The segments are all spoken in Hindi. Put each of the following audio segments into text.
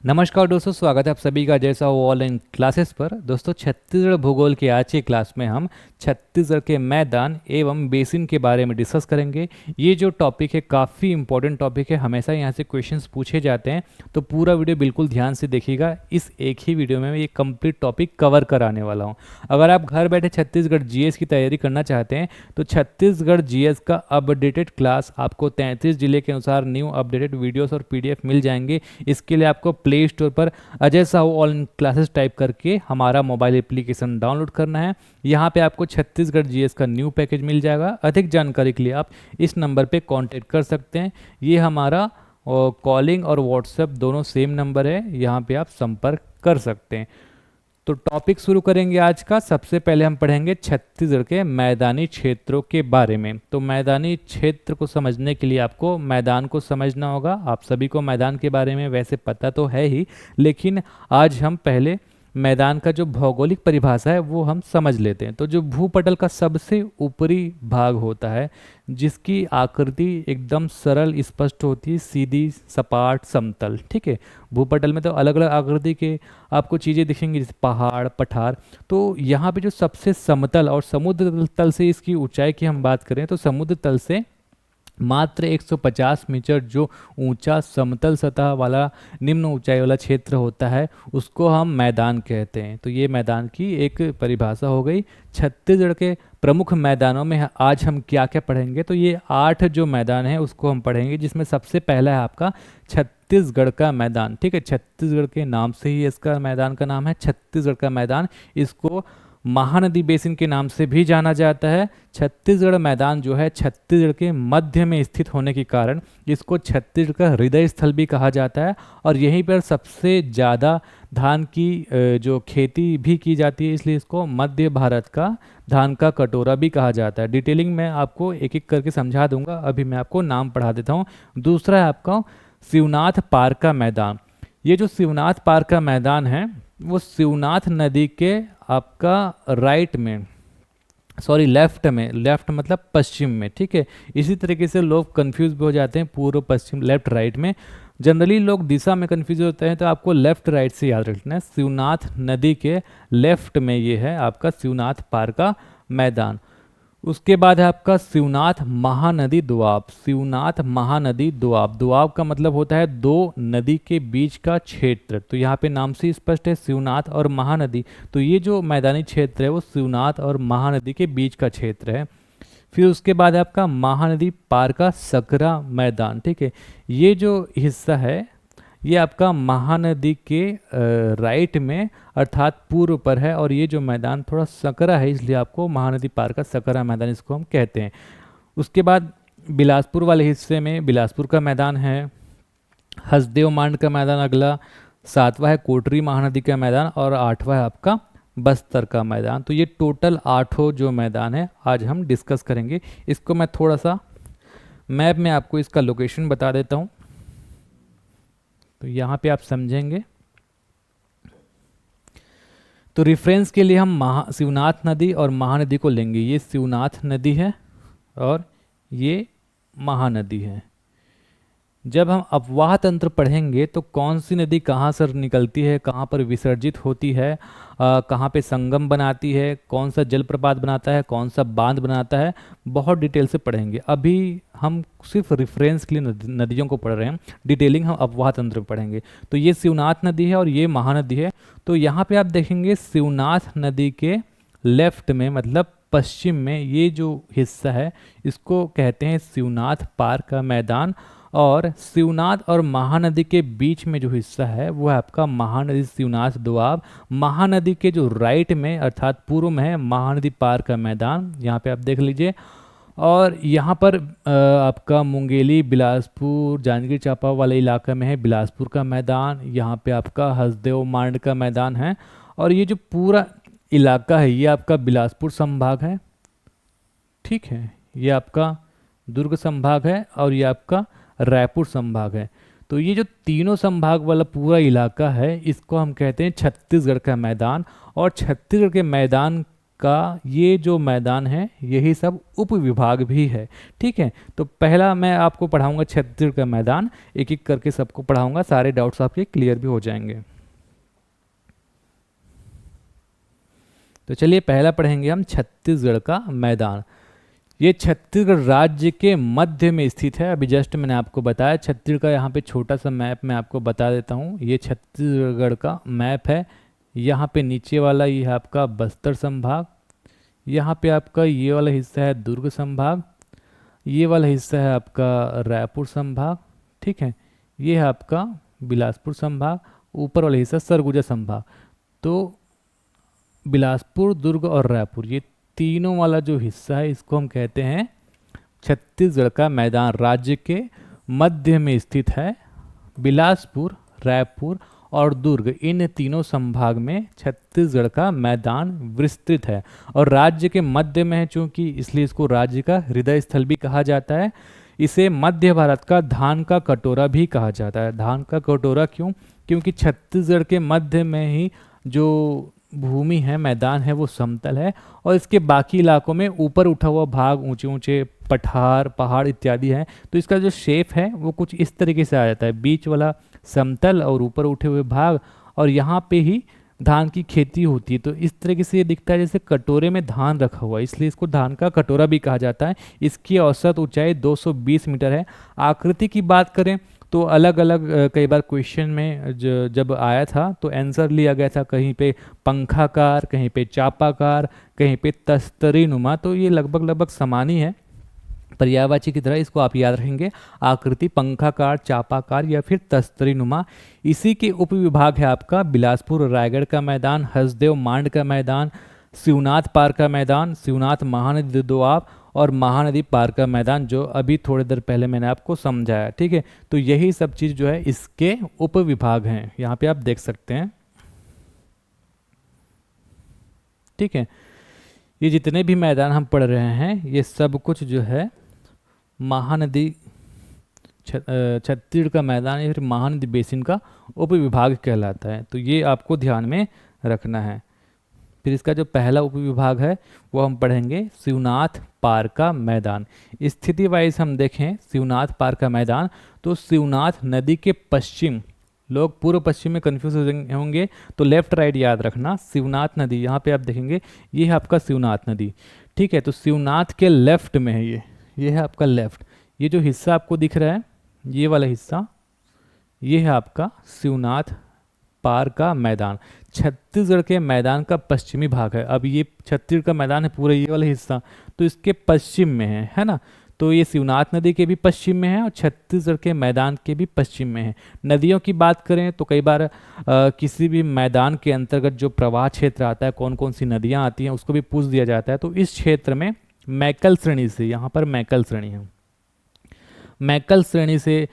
नमस्कार दोस्तों, स्वागत है आप सभी का जैसा हो ऑनलाइन क्लासेस पर। दोस्तों, छत्तीसगढ़ भूगोल के आज की क्लास में हम छत्तीसगढ़ के मैदान एवं बेसिन के बारे में डिस्कस करेंगे। ये जो टॉपिक है काफ़ी इंपॉर्टेंट टॉपिक है, हमेशा यहाँ से क्वेश्चंस पूछे जाते हैं, तो पूरा वीडियो बिल्कुल ध्यान से देखिएगा। इस एक ही वीडियो में मैं ये कंप्लीट टॉपिक कवर कराने वाला हूँ। अगर आप घर बैठे छत्तीसगढ़ जीएस की तैयारी करना चाहते हैं तो छत्तीसगढ़ जीएस का अपडेटेड क्लास आपको 33 जिले के अनुसार न्यू अपडेटेड वीडियोस और पीडीएफ मिल जाएंगे। इसके लिए आपको प्ले स्टोर पर Ajay Sahu online classes type करके हमारा मोबाइल एप्लीकेशन डाउनलोड करना है। यहाँ पे आपको छत्तीसगढ़ जीएस का न्यू पैकेज मिल जाएगा। अधिक जानकारी के लिए आप इस नंबर पे कांटेक्ट कर सकते हैं। ये हमारा कॉलिंग और व्हाट्सएप दोनों सेम नंबर है, यहाँ पे आप संपर्क कर सकते हैं। तो टॉपिक शुरू करेंगे आज का। सबसे पहले हम पढ़ेंगे छत्तीसगढ़ के मैदानी क्षेत्रों के बारे में। तो मैदानी क्षेत्र को समझने के लिए आपको मैदान को समझना होगा। आप सभी को मैदान के बारे में वैसे पता तो है ही, लेकिन आज हम पहले मैदान का जो भौगोलिक परिभाषा है वो हम समझ लेते हैं। तो जो भूपटल का सबसे ऊपरी भाग होता है, जिसकी आकृति एकदम सरल स्पष्ट होती है, सीधी सपाट समतल। ठीक है, भूपटल में तो अलग अलग आकृति के आपको चीज़ें दिखेंगी, जैसे पहाड़ पठार। तो यहाँ पे जो सबसे समतल और समुद्र तल से इसकी ऊंचाई की हम बात करें तो समुद्र तल से मात्र 150 मीटर जो ऊंचा समतल सतह वाला निम्न ऊंचाई वाला क्षेत्र होता है उसको हम मैदान कहते हैं। तो ये मैदान की एक परिभाषा हो गई। छत्तीसगढ़ के प्रमुख मैदानों में आज हम क्या क्या पढ़ेंगे, तो ये 8 जो मैदान है उसको हम पढ़ेंगे, जिसमें सबसे पहला है आपका छत्तीसगढ़ का मैदान। ठीक है, छत्तीसगढ़ के नाम से ही इसका मैदान का नाम है छत्तीसगढ़ का मैदान। इसको महानदी बेसिन के नाम से भी जाना जाता है। छत्तीसगढ़ मैदान जो है छत्तीसगढ़ के मध्य में स्थित होने के कारण इसको छत्तीसगढ़ का हृदय स्थल भी कहा जाता है, और यहीं पर सबसे ज़्यादा धान की जो खेती भी की जाती है, इसलिए इसको मध्य भारत का धान का कटोरा भी कहा जाता है। डिटेलिंग में आपको एक एक करके समझा दूंगा, अभी मैं आपको नाम पढ़ा देता हूँ। दूसरा है आपका शिवनाथ पार्क का मैदान। ये जो शिवनाथ पार्क का मैदान है वो शिवनाथ नदी के आपका राइट में, सॉरी लेफ्ट में, लेफ्ट मतलब पश्चिम में। ठीक है, इसी तरीके से लोग कंफ्यूज भी हो जाते हैं पूर्व पश्चिम लेफ्ट राइट में। जनरली लोग दिशा में कंफ्यूज होते हैं, तो आपको लेफ्ट राइट से याद रखना है। शिवनाथ नदी के लेफ्ट में ये है आपका शिवनाथ पार्क का मैदान। उसके बाद है आपका शिवनाथ महानदी दोआब। शिवनाथ महानदी दोआब, दोआब का मतलब होता है दो नदी के बीच का क्षेत्र। तो यहाँ पे नाम से स्पष्ट है शिवनाथ और महानदी। तो ये जो मैदानी क्षेत्र है वो शिवनाथ और महानदी के बीच का क्षेत्र है। फिर उसके बाद है आपका महानदी पार का सकरा मैदान। ठीक है, ये जो हिस्सा है ये आपका महानदी के राइट में अर्थात पूर्व पर है, और ये जो मैदान थोड़ा सकरा है इसलिए आपको महानदी पार का सकरा मैदान इसको हम कहते हैं। उसके बाद बिलासपुर वाले हिस्से में बिलासपुर का मैदान है। हसदेव मांड का मैदान अगला, 7वां है कोटरी महानदी का मैदान, और 8वां है आपका बस्तर का मैदान। तो ये टोटल 8 जो मैदान है आज हम डिस्कस करेंगे। इसको मैं थोड़ा सा मैप में आपको इसका लोकेशन बता देता हूँ, तो यहाँ पे आप समझेंगे। तो रेफरेंस के लिए हम शिवनाथ नदी और महानदी को लेंगे। ये शिवनाथ नदी है और ये महानदी है। जब हम अपवाह तंत्र पढ़ेंगे तो कौन सी नदी कहाँ से निकलती है, कहाँ पर विसर्जित होती है, कहाँ पे संगम बनाती है, कौन सा जलप्रपात बनाता है, कौन सा बांध बनाता है, बहुत डिटेल से पढ़ेंगे। अभी हम सिर्फ रेफरेंस के लिए नदियों को पढ़ रहे हैं, डिटेलिंग हम अपवाह तंत्र में पढ़ेंगे। तो ये शिवनाथ नदी है और ये महानदी है। तो यहाँ पे आप देखेंगे शिवनाथ नदी के लेफ्ट में मतलब पश्चिम में ये जो हिस्सा है इसको कहते हैं शिवनाथ पार्क का मैदान, और शिवनाथ और महानदी के बीच में जो हिस्सा है वो है आपका महानदी शिवनाथ दोआब। महानदी के जो राइट में अर्थात पूर्व में है महानदी पार का मैदान, यहाँ पे आप देख लीजिए। और यहाँ पर आपका मुंगेली बिलासपुर जांजगीर चांपा वाले इलाका में है बिलासपुर का मैदान। यहाँ पे आपका हसदेव मांड का मैदान है, और ये जो पूरा इलाका है ये आपका बिलासपुर संभाग है। ठीक है, ये आपका दुर्ग संभाग है और ये आपका रायपुर संभाग है। तो ये जो तीनों संभाग वाला पूरा इलाका है इसको हम कहते हैं छत्तीसगढ़ का मैदान। और छत्तीसगढ़ के मैदान का ये जो मैदान है यही सब उप विभाग भी है। ठीक है, तो पहला मैं आपको पढ़ाऊंगा छत्तीसगढ़ का मैदान, एक एक करके सबको पढ़ाऊंगा, सारे डाउट्स आपके क्लियर भी हो जाएंगे। तो चलिए पहला पढ़ेंगे हम छत्तीसगढ़ का मैदान। ये छत्तीसगढ़ राज्य के मध्य में स्थित है। अभी जस्ट मैंने आपको बताया छत्तीसगढ़ का, यहाँ पे छोटा सा मैप मैं आपको बता देता हूँ। ये छत्तीसगढ़ का मैप है। यहाँ पे नीचे वाला ये है आपका बस्तर संभाग, यहाँ पे आपका ये वाला हिस्सा है दुर्ग संभाग, ये वाला हिस्सा है आपका रायपुर संभाग, ठीक है, ये है आपका बिलासपुर संभाग, ऊपर वाला हिस्सा सरगुजा संभाग। तो बिलासपुर, दुर्ग और रायपुर, ये तीनों वाला जो हिस्सा है इसको हम कहते हैं छत्तीसगढ़ का मैदान। राज्य के मध्य में स्थित है। बिलासपुर, रायपुर और दुर्ग, इन तीनों संभाग में छत्तीसगढ़ का मैदान विस्तृत है। और राज्य के मध्य में है चूंकि, इसलिए इसको राज्य का हृदय स्थल भी कहा जाता है। इसे मध्य भारत का धान का कटोरा भी कहा जाता है। धान का कटोरा क्यों? क्योंकि छत्तीसगढ़ के मध्य में ही जो भूमि है, मैदान है, वो समतल है और इसके बाकी इलाकों में ऊपर उठा हुआ भाग, ऊंचे ऊंचे पठार, पहाड़ इत्यादि है। तो इसका जो शेप है वो कुछ इस तरीके से आ जाता है, बीच वाला समतल और ऊपर उठे हुए भाग, और यहाँ पे ही धान की खेती होती है। तो इस तरीके से ये दिखता है जैसे कटोरे में धान रखा हुआ है, इसलिए इसको धान का कटोरा भी कहा जाता है। इसकी औसत ऊंचाई 220 मीटर है। आकृति की बात करें तो अलग अलग कई बार क्वेश्चन में जब आया था तो आंसर लिया गया था, कहीं पे पंखाकार, कहीं पे चापाकार, कहीं पे तस्तरी नुमा। तो ये लगभग लगभग समान ही है, पर्यायवाची की तरह इसको आप याद रखेंगे। आकृति पंखाकार, चापाकार या फिर तस्तरी नुमा। इसी के उप विभाग है आपका बिलासपुर रायगढ़ का मैदान, हसदेव मांड का मैदान, शिवनाथ पार का मैदान, शिवनाथ महानदी दोआब और महानदी पार का मैदान, जो अभी थोड़ी देर पहले मैंने आपको समझाया। ठीक है, तो यही सब चीज़ जो है इसके उप विभाग हैं, यहाँ पे आप देख सकते हैं। ठीक है, ये जितने भी मैदान हम पढ़ रहे हैं ये सब कुछ जो है महानदी छत्तीसगढ़ का मैदान या फिर महानदी बेसिन का उप विभाग कहलाता है। तो ये आपको ध्यान में रखना है। फिर इसका जो पहला उप विभाग है वो हम पढ़ेंगे शिवनाथ पार का मैदान। स्थिति वाइज हम देखें शिवनाथ पार का मैदान, तो शिवनाथ नदी के पश्चिम, लोग पूर्व पश्चिम में कंफ्यूज होंगे तो लेफ्ट राइट याद रखना। शिवनाथ नदी यहाँ पे आप देखेंगे ये है आपका शिवनाथ नदी। ठीक है, तो शिवनाथ के लेफ्ट में है ये है आपका लेफ्ट। ये जो हिस्सा आपको दिख रहा है ये वाला हिस्सा, ये है आपका शिवनाथ पार का मैदान। छत्तीसगढ़ के मैदान का पश्चिमी भाग है। अब ये छत्तीसगढ़ का मैदान है पूरा ये वाला हिस्सा, तो इसके पश्चिम में है ना। तो ये शिवनाथ नदी के भी पश्चिम में है और छत्तीसगढ़ के मैदान के भी पश्चिम में है। नदियों की बात करें तो कई बार किसी भी मैदान के अंतर्गत जो प्रवाह क्षेत्र आता है, कौन कौन सी नदियाँ आती हैं उसको भी पूछ दिया जाता है। तो इस क्षेत्र में मैकल श्रेणी से, यहाँ पर मैकल श्रेणी है, मैकल श्रेणी से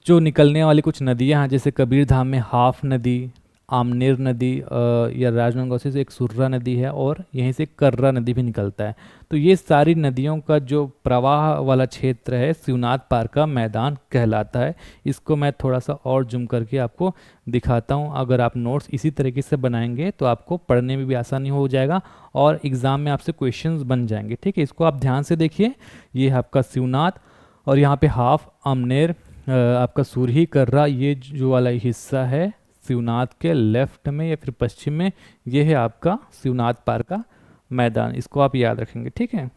जो निकलने वाली कुछ नदियां हैं, जैसे कबीरधाम में हाफ नदी, आमनेर नदी या राजनांदगांव से एक सुर्रा नदी है और यहीं से कर्रा नदी भी निकलता है। तो ये सारी नदियों का जो प्रवाह वाला क्षेत्र है शिवनाथ पार का मैदान कहलाता है। इसको मैं थोड़ा सा और जूम करके आपको दिखाता हूँ। अगर आप नोट्स इसी तरीके से बनाएंगे तो आपको पढ़ने में भी आसानी हो जाएगा और एग्ज़ाम में आपसे क्वेश्चंस बन जाएंगे। ठीक है, इसको आप ध्यान से देखिए। ये है आपका शिवनाथ और यहाँ पे हाफ, आमनेर, आपका सुरही, कर्रा, ये जो वाला हिस्सा है शिवनाथ के लेफ्ट में या फिर पश्चिम में, ये है आपका शिवनाथ पार का मैदान। इसको आप याद रखेंगे। ठीक है,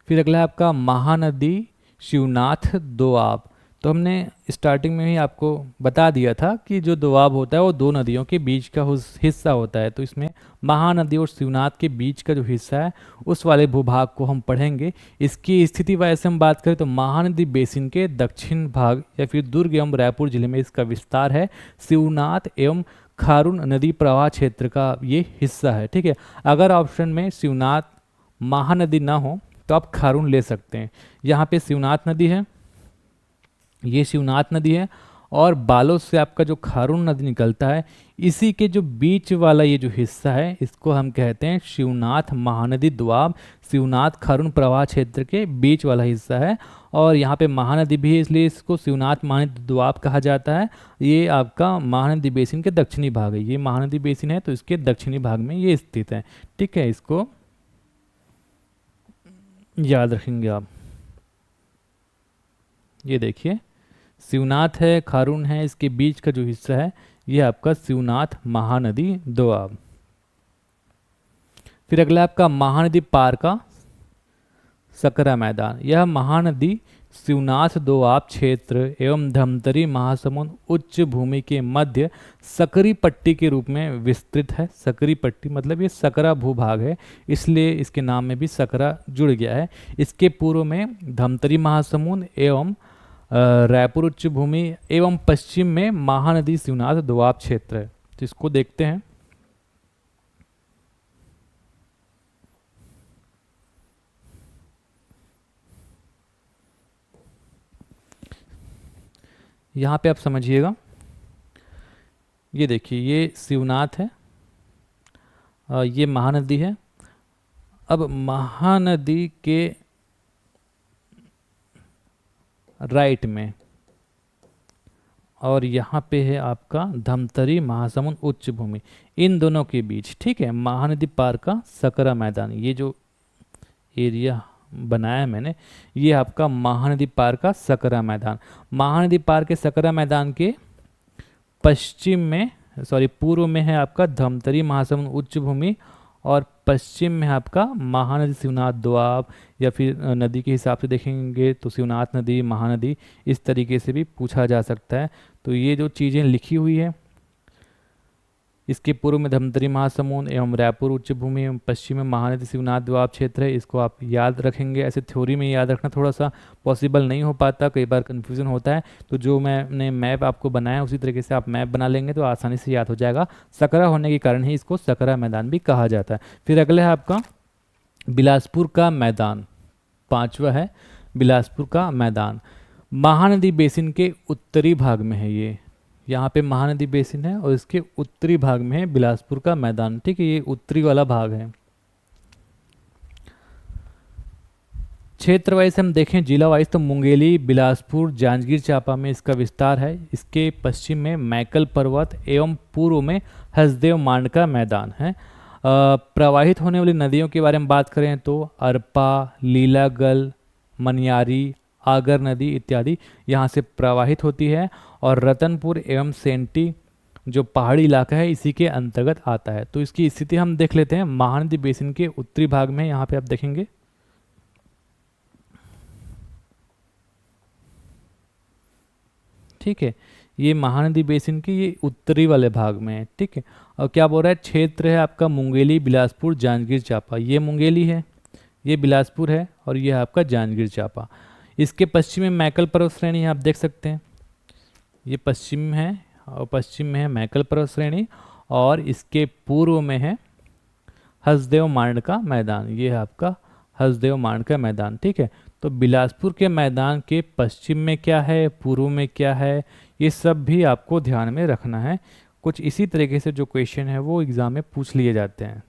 फिर अगला है आपका महानदी शिवनाथ दोआब। तो हमने स्टार्टिंग में ही आपको बता दिया था कि जो दोआब होता है वो दो नदियों के बीच का हिस्सा होता है। तो इसमें महानदी और शिवनाथ के बीच का जो हिस्सा है उस वाले भूभाग को हम पढ़ेंगे। इसकी स्थिति वैसे हम बात करें तो महानदी बेसिन के दक्षिण भाग या फिर दुर्ग एवं रायपुर जिले में इसका विस्तार है। शिवनाथ एवं खारून नदी प्रवाह क्षेत्र का ये हिस्सा है। ठीक है, अगर ऑप्शन में शिवनाथ महानदी ना हो तो आप खारून ले सकते हैं। यहाँ पे शिवनाथ नदी है, ये शिवनाथ नदी है और बालों से आपका जो खारून नदी निकलता है, इसी के जो बीच वाला ये जो हिस्सा है इसको हम कहते हैं शिवनाथ महानदी दोआब। शिवनाथ खारून प्रवाह क्षेत्र के बीच वाला हिस्सा है, और यहाँ पे महानदी भी है, इसलिए इसको शिवनाथ महानदी दोआब कहा जाता है। ये आपका महानदी बेसिन के दक्षिणी भाग है, ये महानदी बेसिन है तो इसके दक्षिणी भाग में ये स्थित है। ठीक है, इसको याद रखेंगे आप। ये देखिए शिवनाथ है, खारून है, इसके बीच का जो हिस्सा है ये आपका शिवनाथ महानदी दोआब। फिर अगला आपका महानदी पार का सकरा मैदान। यह महानदी शिवनाथ दोआब क्षेत्र एवं धमतरी महासमुंद उच्च भूमि के मध्य सकरी पट्टी के रूप में विस्तृत है। सकरी पट्टी मतलब ये सकरा भूभाग है, इसलिए इसके नाम में भी सकरा जुड़ गया है। इसके पूर्व में धमतरी महासमुंद एवं रायपुर उच्च भूमि एवं पश्चिम में महानदी शिवनाथ दोआब क्षेत्र है। तो इसको देखते हैं। यहाँ पे आप समझिएगा, ये देखिए ये शिवनाथ है, ये महानदी है। अब महानदी के राइट में और यहाँ पे है आपका धमतरी महासमुंद उच्च भूमि, इन दोनों के बीच, ठीक है, महानदी पार का सकरा मैदान। ये जो एरिया बनाया है मैंने, ये आपका महानदी पार का सकरा मैदान। महानदी पार के सकरा मैदान के पश्चिम में, सॉरी पूर्व में है आपका धमतरी महासमुंद उच्च भूमि, और पश्चिम में आपका महानदी शिवनाथ दोआब, या फिर नदी के हिसाब से देखेंगे तो शिवनाथ नदी, महानदी, इस तरीके से भी पूछा जा सकता है। तो ये जो चीज़ें लिखी हुई है, इसके पूर्व में धमतरी महासमुंद एवं रायपुर उच्च भूमि एवं पश्चिम में महानदी शिवनाथ दोआब क्षेत्र है, इसको आप याद रखेंगे। ऐसे थ्योरी में याद रखना थोड़ा सा पॉसिबल नहीं हो पाता, कई बार कन्फ्यूजन होता है। तो जो मैंने मैप आपको बनाया उसी तरीके से आप मैप बना लेंगे तो आसानी से याद हो जाएगा। सकरा होने के कारण ही इसको सकरा मैदान भी कहा जाता है। फिर अगला है आपका बिलासपुर का मैदान, पांचवा है बिलासपुर का मैदान। महानदी बेसिन के उत्तरी भाग में है ये, यहाँ पे महानदी बेसिन है और इसके उत्तरी भाग में है बिलासपुर का मैदान। ठीक है, ये उत्तरी वाला भाग है। क्षेत्र वाइज हम देखें, जिला वाइज, तो मुंगेली, बिलासपुर, जांजगीर चांपा में इसका विस्तार है। इसके पश्चिम में मैकल पर्वत एवं पूर्व में हसदेव मांड का मैदान है। प्रवाहित होने वाली नदियों के बारे में बात करें तो अरपा, लीलागल, मनियारी, आगर नदी इत्यादि यहाँ से प्रवाहित होती है, और रतनपुर एवं सेंटी जो पहाड़ी इलाका है इसी के अंतर्गत आता है। तो इसकी स्थिति हम देख लेते हैं। महानदी बेसिन के उत्तरी भाग में, यहाँ पे आप देखेंगे, ठीक है, ये महानदी बेसिन के ये उत्तरी वाले भाग में है। ठीक है, और क्या बोल रहा है, क्षेत्र है आपका मुंगेली, बिलासपुर, जांजगीर चांपा। ये मुंगेली है, ये बिलासपुर है, और ये आपका जांजगीर चांपा। इसके पश्चिम में मैकल पर्वत श्रेणी है, आप देख सकते हैं, ये पश्चिम में है, और पश्चिम में है मैकल पर्वत श्रेणी, और इसके पूर्व में है हसदेव मांड का मैदान। ये है आपका हसदेव मांड का मैदान। ठीक है, तो बिलासपुर के मैदान के पश्चिम में क्या है, पूर्व में क्या है, ये सब भी आपको ध्यान में रखना है। कुछ इसी तरीके से जो क्वेश्चन है वो एग्जाम में पूछ लिए जाते हैं।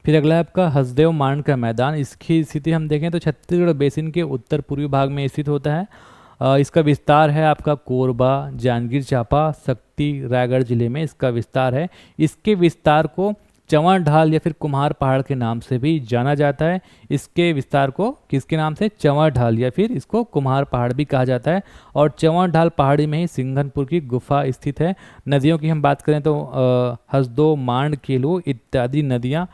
फिर अगला है आपका हसदेव मांड का मैदान। इसकी स्थिति हम देखें तो छत्तीसगढ़ बेसिन के उत्तर पूर्वी भाग में स्थित होता है। इसका विस्तार है आपका कोरबा, जांजगीर चांपा, शक्ति, रायगढ़ जिले में इसका विस्तार है। इसके विस्तार को चंवर ढाल या फिर कुम्हार पहाड़ के नाम से भी जाना जाता है। इसके विस्तार को किसके नाम से, चंवर ढाल या फिर इसको कुम्हार पहाड़ भी कहा जाता है। और चंवर ढाल पहाड़ी में ही सिंघनपुर की गुफा स्थित है। नदियों की हम बात करें तो हसदो, मांड, केलो इत्यादि नदियाँ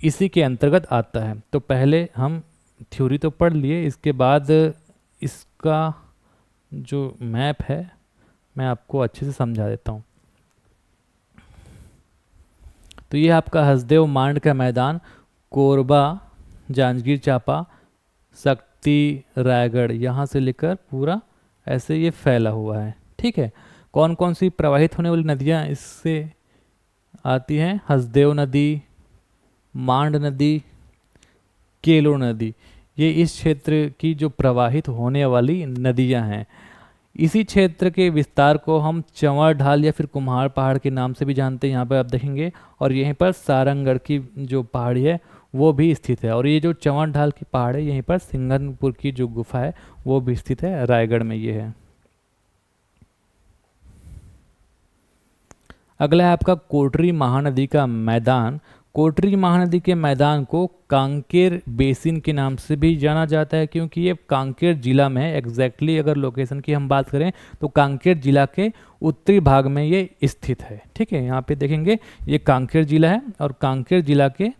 इसी के अंतर्गत आता है। तो पहले हम थ्योरी तो पढ़ लिए, इसके बाद इसका जो मैप है मैं आपको अच्छे से समझा देता हूँ। तो ये आपका हसदेव मांड का मैदान कोरबा, जांजगीर चांपा, शक्ति, रायगढ़, यहाँ से लेकर पूरा ऐसे ये फैला हुआ है। ठीक है, कौन कौन सी प्रवाहित होने वाली नदियाँ इससे आती हैं, हसदेव नदी, मांड नदी, केलो नदी, ये इस क्षेत्र की जो प्रवाहित होने वाली नदियां हैं। इसी क्षेत्र के विस्तार को हम चंवर ढाल या फिर कुम्हार पहाड़ के नाम से भी जानते हैं, यहाँ पर आप देखेंगे। और यहीं पर सारंगगढ़ की जो पहाड़ी है वो भी स्थित है। और ये जो चंवर ढाल की पहाड़ है, यहीं पर सिंघनपुर की जो गुफा है वो भी स्थित है, रायगढ़ में ये है। अगला है आपका कोटरी महानदी का मैदान। कोटरी महानदी के मैदान को कांकेर बेसिन के नाम से भी जाना जाता है, क्योंकि ये कांकेर जिला में है। एग्जैक्टली अगर लोकेशन की हम बात करें तो कांकेर जिला के उत्तरी भाग में ये स्थित है। ठीक है, यहाँ पे देखेंगे ये कांकेर जिला है और कांकेर जिला के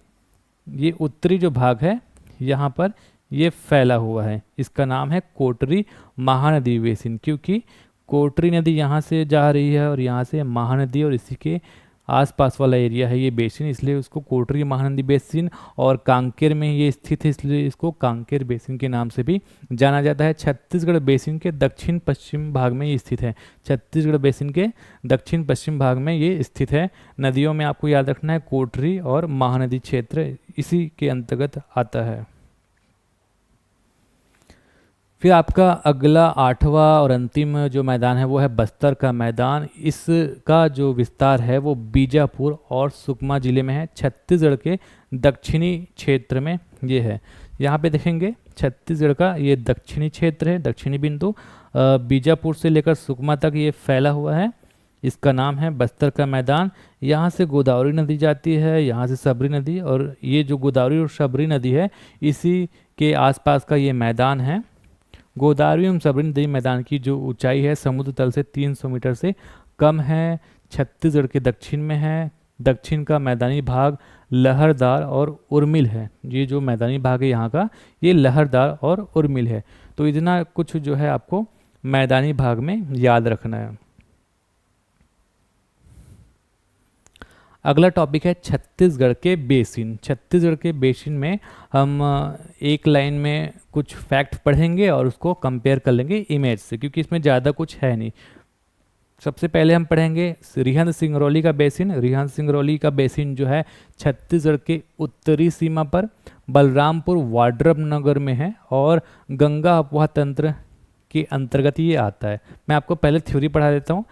ये उत्तरी जो भाग है यहाँ पर ये फैला हुआ है। इसका नाम है कोटरी महानदी बेसिन, क्योंकि कोटरी नदी यहाँ से जा रही है और यहाँ से महानदी और इसी के आसपास वाला एरिया है ये बेसिन, इसलिए उसको कोटरी महानदी बेसिन। और कांकेर में ये स्थित है, इसलिए इसको कांकेर बेसिन के नाम से भी जाना जाता है। छत्तीसगढ़ बेसिन के दक्षिण पश्चिम भाग में ये स्थित है। छत्तीसगढ़ बेसिन के दक्षिण पश्चिम भाग में ये स्थित है। नदियों में आपको याद रखना है कोटरी और महानदी क्षेत्र इसी के अंतर्गत आता है। फिर आपका अगला 8वां और अंतिम जो मैदान है वो है बस्तर का मैदान। इसका जो विस्तार है वो बीजापुर और सुकमा जिले में है, छत्तीसगढ़ के दक्षिणी क्षेत्र में ये है। यहाँ पे देखेंगे छत्तीसगढ़ का ये दक्षिणी क्षेत्र है, दक्षिणी बिंदु बीजापुर से लेकर सुकमा तक ये फैला हुआ है। इसका नाम है बस्तर का मैदान। यहाँ से गोदावरी नदी जाती है, यहाँ से सबरी नदी, और ये जो गोदावरी और सबरी नदी है इसी के आसपास का ये मैदान है। गोदावरी एवं सबरी नदी मैदान की जो ऊंचाई है समुद्र तल से 300 मीटर से कम है। छत्तीसगढ़ के दक्षिण में है। दक्षिण का मैदानी भाग लहरदार और उर्मिल है। ये जो मैदानी भाग है यहाँ का ये लहरदार और उर्मिल है। तो इतना कुछ जो है आपको मैदानी भाग में याद रखना है। अगला टॉपिक है छत्तीसगढ़ के बेसिन। छत्तीसगढ़ के बेसिन में हम एक लाइन में कुछ फैक्ट पढ़ेंगे और उसको कंपेयर कर लेंगे इमेज से, क्योंकि इसमें ज़्यादा कुछ है नहीं। सबसे पहले हम पढ़ेंगे रिहंद सिंगरौली का बेसिन। रिहंद सिंगरौली का बेसिन जो है छत्तीसगढ़ के उत्तरी सीमा पर बलरामपुर वाड्रप नगर में है और गंगा अपवाह तंत्र के अंतर्गत ये आता है। मैं आपको पहले थ्योरी पढ़ा देता हूँ,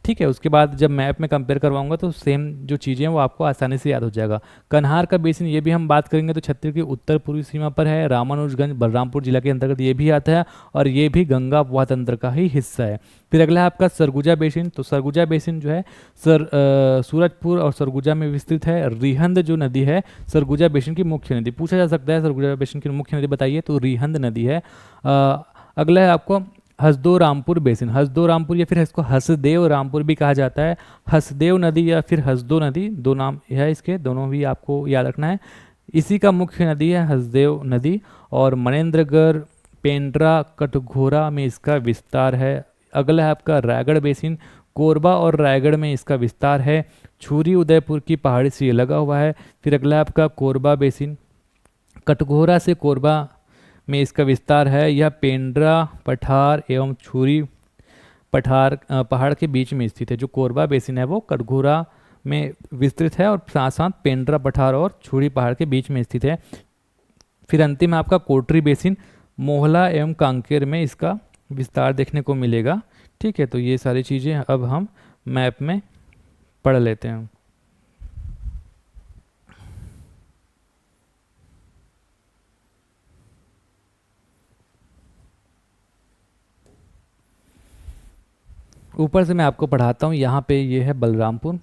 ठीक है। उसके बाद जब मैप में कंपेयर करवाऊंगा तो सेम जो चीज़ें हैं वो आपको आसानी से याद हो जाएगा। कन्हार का बेसिन ये भी हम बात करेंगे तो छत्तीसगढ़ की उत्तर पूर्वी सीमा पर है। रामानुजगंज बलरामपुर जिला के अंतर्गत ये भी आता है और ये भी गंगा अपवाह तंत्र का ही हिस्सा है। फिर अगला है आपका सरगुजा बेसिन। तो सरगुजा बेसिन जो है सूरजपुर और सरगुजा में विस्तृत है। रिहंद जो नदी है सरगुजा बेसिन की मुख्य नदी, पूछा जा सकता है सरगुजा बेसिन की मुख्य नदी बताइए, तो रिहंद नदी है। अगला है आपको हसदो रामपुर बेसिन। हसदो रामपुर या फिर इसको हसदेव रामपुर भी कहा जाता है। हसदेव नदी या फिर हसदो नदी, दो नाम है इसके, दोनों भी आपको याद रखना है। इसी का मुख्य नदी है हसदेव नदी और मनेन्द्रगढ़ पेंड्रा कटघोरा में इसका विस्तार है। अगला है आपका रायगढ़ बेसिन। कोरबा और रायगढ़ में इसका विस्तार है। छुरी उदयपुर की पहाड़ी से ये लगा हुआ है। फिर अगला है आपका कोरबा बेसिन। कटघोरा से कोरबा में इसका विस्तार है। यह पेंड्रा पठार एवं छुरी पठार पहाड़ के बीच में स्थित है। जो कोरबा बेसिन है वो कटघोरा में विस्तृत है और साथ साथ पेंड्रा पठार और छुरी पहाड़ के बीच में स्थित है। फिर अंतिम आपका कोटरी बेसिन। मोहला एवं कांकेर में इसका विस्तार देखने को मिलेगा। ठीक है, तो ये सारी चीज़ें अब हम मैप में पढ़ लेते हैं। ऊपर से मैं आपको पढ़ाता हूँ। यहाँ पे ये है बलरामपुर,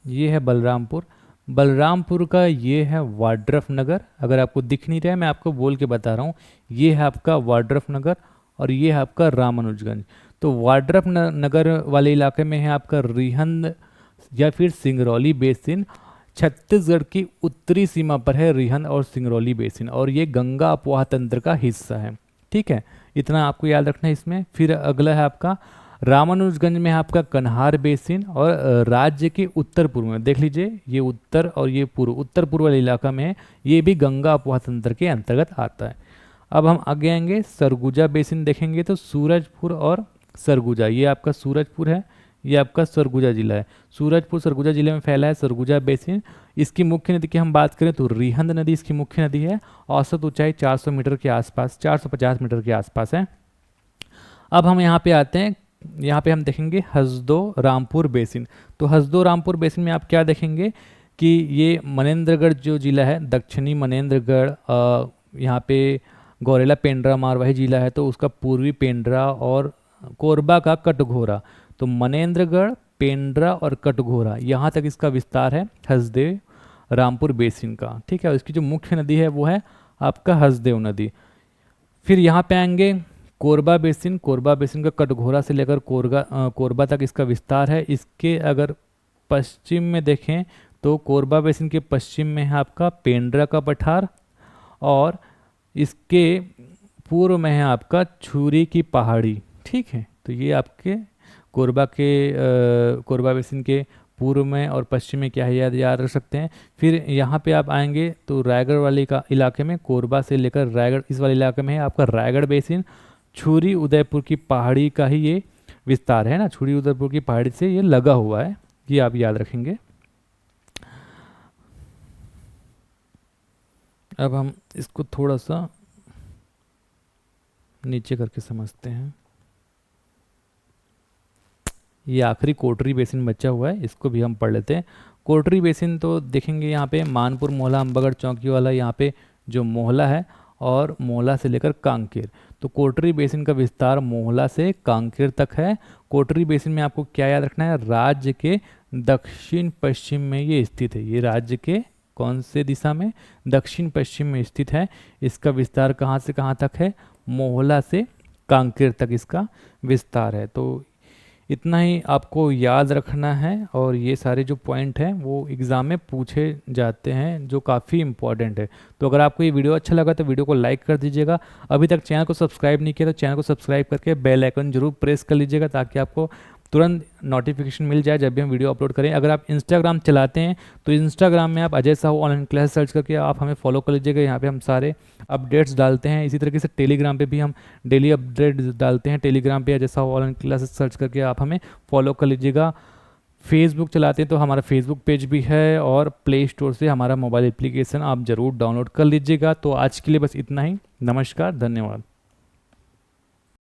ये है बलरामपुर। बलरामपुर का ये है वाड्रफ नगर। अगर आपको दिख नहीं रहा है मैं आपको बोल के बता रहा हूँ, ये है आपका वाड्रफ नगर और ये है आपका रामानुजगंज। तो वाड्रफ नगर वाले इलाके में है आपका रिहंद या फिर सिंगरौली बेसिन। छत्तीसगढ़ की उत्तरी सीमा पर है रिहंद और सिंगरौली बेसिन और ये गंगा अपवाह तंत्र का हिस्सा है। ठीक है, इतना आपको याद रखना है इसमें। फिर अगला है आपका रामानुजगंज में है आपका कन्हार बेसिन और राज्य के उत्तर पूर्व में देख लीजिए, ये उत्तर और ये पूर्व, उत्तर पूर्व वाले इलाका में है, ये भी गंगा अपवाह तंत्र के अंतर्गत आता है। अब हम आगे आएंगे सरगुजा बेसिन देखेंगे तो सूरजपुर और सरगुजा, ये आपका सूरजपुर है, ये आपका सरगुजा जिला है। सूरजपुर सरगुजा जिले में फैला है सरगुजा बेसिन। इसकी मुख्य नदी की हम बात करें तो रिहंद नदी इसकी मुख्य नदी है। औसत ऊंचाई 400 मीटर के आसपास, 450 मीटर के आसपास है। अब हम यहाँ पे आते हैं, यहाँ पे हम देखेंगे हसदो रामपुर बेसिन। तो हसदो रामपुर बेसिन में आप क्या देखेंगे कि ये मनेंद्रगढ़ जो जिला है, दक्षिणी मनेंद्रगढ़, यहाँ पे गौरेला पेंड्रा मारवाही जिला है, तो उसका पूर्वी पेंड्रा और कोरबा का कटघोरा। तो मनेंद्रगढ़, पेंड्रा और कटघोरा यहाँ तक इसका विस्तार है हसदेव रामपुर बेसिन का। ठीक है, इसकी जो मुख्य नदी है वो है आपका हसदेव नदी। फिर यहाँ पे आएंगे कोरबा बेसिन। कोरबा बेसिन का कटघोरा से लेकर कोरबा तक इसका विस्तार है। इसके अगर पश्चिम में देखें तो कोरबा बेसिन के पश्चिम में है आपका पेंड्रा का पठार, और इसके पूर्व में है आपका छुरी की पहाड़ी। ठीक है, तो ये आपके कोरबा बेसिन के पूर्व में और पश्चिम में क्या है याद रख सकते हैं। फिर यहाँ पे आप आएंगे तो रायगढ़ वाले का इलाके में, कोरबा से लेकर रायगढ़ इस वाले इलाके में है आपका रायगढ़ बेसिन। छुरी उदयपुर की पहाड़ी का ही ये विस्तार है ना, छुरी उदयपुर की पहाड़ी से ये लगा हुआ है, ये आप याद रखेंगे। अब हम इसको थोड़ा सा नीचे करके समझते हैं। ये आखिरी कोटरी बेसिन बचा हुआ है, इसको भी हम पढ़ लेते हैं। कोटरी बेसिन तो देखेंगे यहाँ पे मानपुर, मोहला, अम्बागढ़ चौकी वाला यहाँ पे जो मोहला है, और मोहला से लेकर कांकेर। तो कोटरी बेसिन का विस्तार मोहला से कांकेर तक है। कोटरी बेसिन में आपको क्या याद रखना है, राज्य के दक्षिण पश्चिम में ये स्थित है। ये राज्य के कौन से दिशा में, दक्षिण पश्चिम में स्थित है। इसका विस्तार कहाँ से कहाँ तक है, मोहला से कांकेर तक इसका विस्तार है। तो इतना ही आपको याद रखना है, और ये सारे जो पॉइंट हैं वो एग्ज़ाम में पूछे जाते हैं, जो काफ़ी इंपॉर्टेंट है। तो अगर आपको ये वीडियो अच्छा लगा तो वीडियो को लाइक कर दीजिएगा। अभी तक चैनल को सब्सक्राइब नहीं किया तो चैनल को सब्सक्राइब करके बेल आइकन जरूर प्रेस कर लीजिएगा, ताकि आपको तुरंत नोटिफिकेशन मिल जाए जब भी हम वीडियो अपलोड करें। अगर आप इंस्टाग्राम चलाते हैं तो इंस्टाग्राम में आप Ajay Sahu online class search करके आप हमें फॉलो कर लीजिएगा। यहाँ पे हम सारे अपडेट्स डालते हैं। इसी तरीके से टेलीग्राम पे भी हम डेली अपडेट्स डालते हैं। टेलीग्राम पे Ajay Sahu online classes search करके आप हमें फॉलो कर लीजिएगा। फेसबुक चलाते हैं तो हमारा फेसबुक पेज भी है, और प्ले स्टोर से हमारा मोबाइल एप्लीकेशन आप ज़रूर डाउनलोड कर लीजिएगा। तो आज के लिए बस इतना ही। नमस्कार, धन्यवाद।